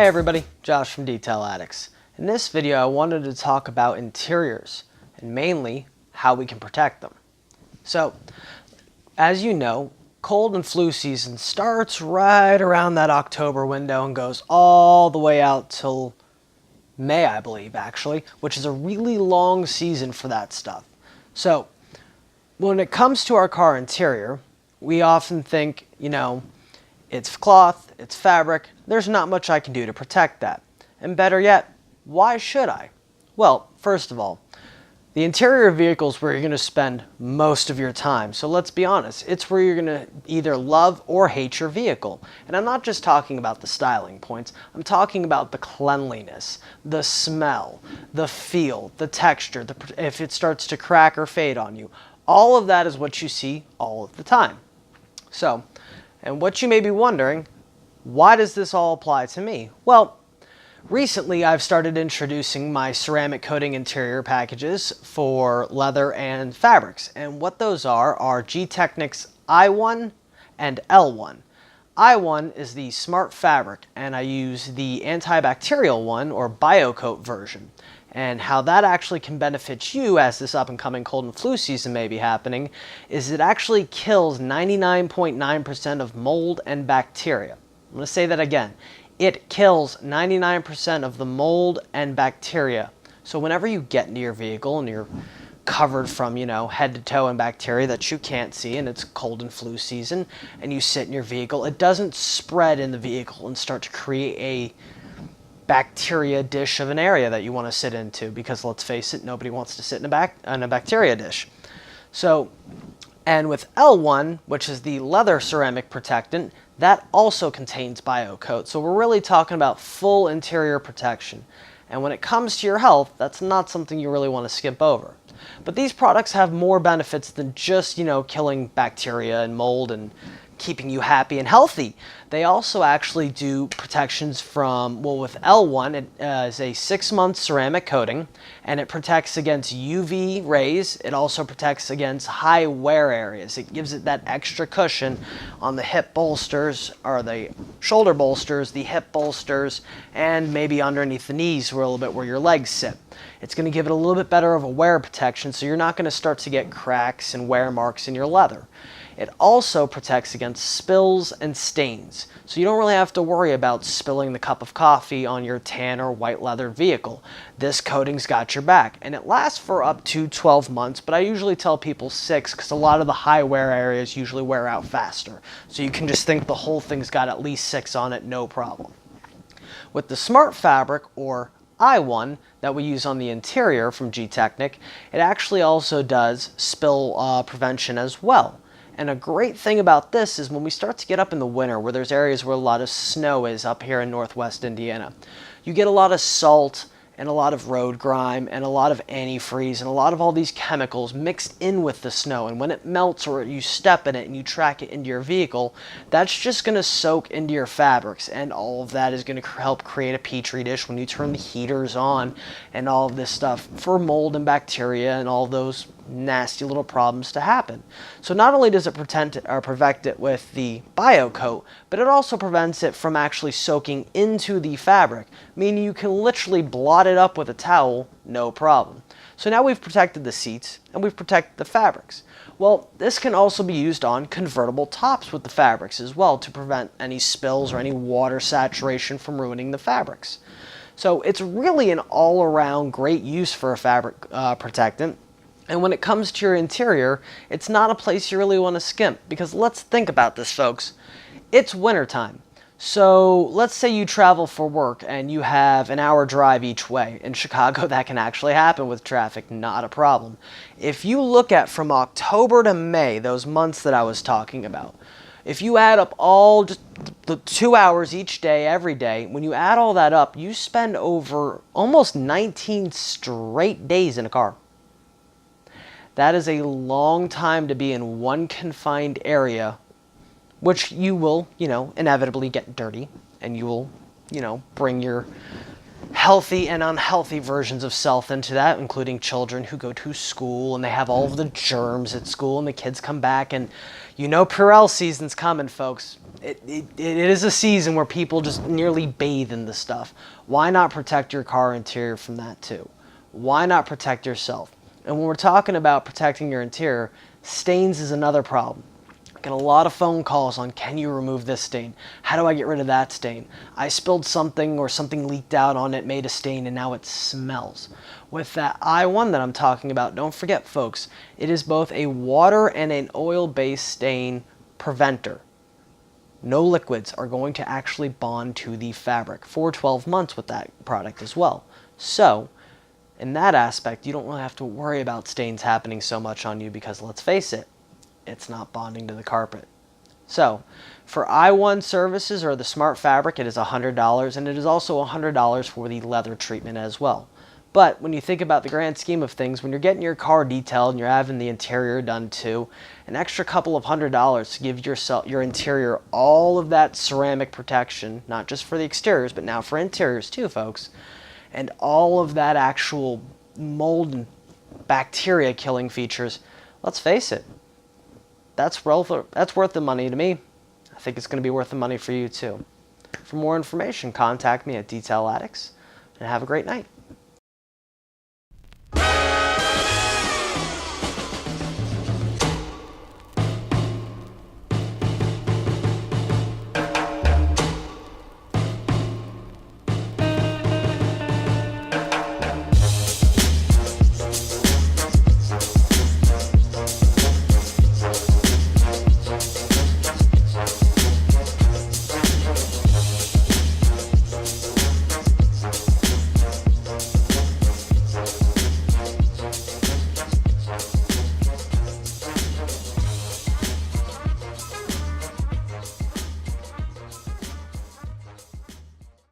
Hey everybody, Josh from Detail Addicts. In this video I wanted to talk about interiors and mainly how we can protect them. So, as you know, cold and flu season starts right around that October window and goes all the way out till May, I believe, actually, which is a really long season for that stuff. So, when it comes to our car interior, we often think, it's cloth, it's fabric, there's not much I can do to protect that. And better yet, why should I? Well, first of all, the interior of vehicles is where you're going to spend most of your time. So let's be honest, it's where you're going to either love or hate your vehicle. And I'm not just talking about the styling points, I'm talking about the cleanliness, the smell, the feel, the texture, if it starts to crack or fade on you. All of that is what you see all of the time. So, and what you may be wondering, why does this all apply to me? Well, recently I've started introducing my ceramic coating interior packages for leather and fabrics. And what those are Gtechniq's I1 and L1. I1 is the smart fabric, and I use the antibacterial one, or BioCoat version. And how that actually can benefit you as this up and coming cold and flu season may be happening is it actually kills 99.9% of mold and bacteria. I'm going to say that again. It kills 99% of the mold and bacteria. So whenever you get into your vehicle and you're covered from, head to toe in bacteria that you can't see, and it's cold and flu season, and you sit in your vehicle, it doesn't spread in the vehicle and start to create a bacteria dish of an area that you want to sit into, because let's face it, nobody wants to sit in a bacteria dish. So, and with L1, which is the leather ceramic protectant, that also contains BioCoat. So we're really talking about full interior protection. And when it comes to your health, that's not something you really want to skip over. But these products have more benefits than just, killing bacteria and mold and keeping you happy and healthy. They also actually do protections from, with L1, it is a 6-month ceramic coating, and it protects against UV rays. It also protects against high wear areas. It gives it that extra cushion on the hip bolsters, or the shoulder bolsters, the hip bolsters, and maybe underneath the knees a little bit where your legs sit. It's going to give it a little bit better of a wear protection, so you're not going to start to get cracks and wear marks in your leather. It also protects against spills and stains, so you don't really have to worry about spilling the cup of coffee on your tan or white leather vehicle. This coating's got your back, and it lasts for up to 12 months, but I usually tell people 6 because a lot of the high wear areas usually wear out faster. So you can just think the whole thing's got at least 6 on it, no problem. With the Smart Fabric, or I1, that we use on the interior from Gtechniq, it actually also does spill prevention as well. And a great thing about this is when we start to get up in the winter, where there's areas where a lot of snow is up here in northwest Indiana, you get a lot of salt and a lot of road grime and a lot of antifreeze and a lot of all these chemicals mixed in with the snow. And when it melts or you step in it and you track it into your vehicle, that's just going to soak into your fabrics, and all of that is going to help create a petri dish when you turn the heaters on and all of this stuff for mold and bacteria and all those nasty little problems to happen. So not only does it prevent it with the BioCoat, but it also prevents it from actually soaking into the fabric, meaning you can literally blot it up with a towel, no problem. So now we've protected the seats and we've protected the fabrics. Well, this can also be used on convertible tops with the fabrics as well to prevent any spills or any water saturation from ruining the fabrics. So it's really an all-around great use for a fabric protectant. And when it comes to your interior, it's not a place you really want to skimp, because let's think about this, folks. It's wintertime. So let's say you travel for work and you have an hour drive each way. In Chicago, that can actually happen with traffic, not a problem. If you look at from October to May, those months that I was talking about, if you add up all just the 2 hours each day, every day, when you add all that up, you spend over almost 19 straight days in a car. That is a long time to be in one confined area, which you will, inevitably get dirty, and you will, bring your healthy and unhealthy versions of self into that, including children who go to school and they have all of the germs at school, and the kids come back and Purell season's coming, folks. it is a season where people just nearly bathe in this stuff. Why not protect your car interior from that too? Why not protect yourself? And when we're talking about protecting your interior, stains is another problem. I get a lot of phone calls on, can you remove this stain? How do I get rid of that stain? I spilled something or something leaked out on it, made a stain, and now it smells. With that I1 that I'm talking about, don't forget folks, it is both a water and an oil-based stain preventer. No liquids are going to actually bond to the fabric for 12 months with that product as well. So, in that aspect, you don't really have to worry about stains happening so much on you because, let's face it, it's not bonding to the carpet. So, for I1 services or the smart fabric, it is $100, and it is also $100 for the leather treatment as well. But when you think about the grand scheme of things, when you're getting your car detailed and you're having the interior done too, an extra couple of $100 to give your interior all of that ceramic protection, not just for the exteriors, but now for interiors too, folks, and all of that actual mold and bacteria killing features, let's face it, that's worth the money to me. I think it's going to be worth the money for you too. For more information, contact me at Detail Addicts, and have a great night.